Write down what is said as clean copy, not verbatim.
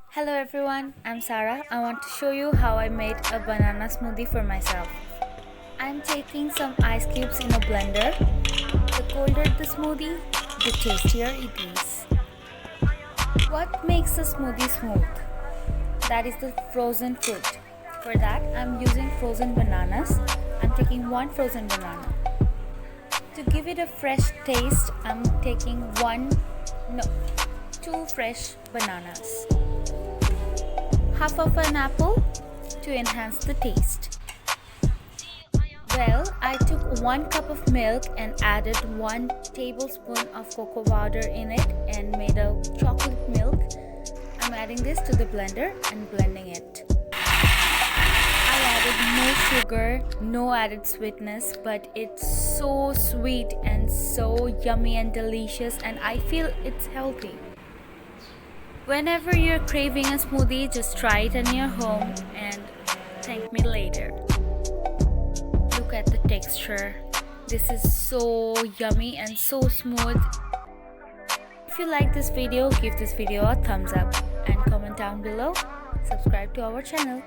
Hello everyone, I'm Sara. I want to show you how I made a banana smoothie for myself. I'm taking some ice cubes in a blender. The colder the smoothie, the tastier it is. What makes the smoothie smooth? That is the frozen fruit. For that, I'm using frozen bananas. I'm taking one frozen banana. To give it a fresh taste, I'm taking two fresh bananas. Half of an apple to enhance the taste. Well, I took 1 cup of milk and added 1 tablespoon of cocoa powder in it and made a chocolate milk. I'm adding this to the blender and blending it. I added no sugar, no added sweetness, but it's so sweet and so yummy and delicious, and I feel it's healthy. Whenever you're craving a smoothie, just try it in your home and thank me later. Look at the texture. This is so yummy and so smooth. If you like this video, give this video a thumbs up and comment down below. Subscribe to our channel.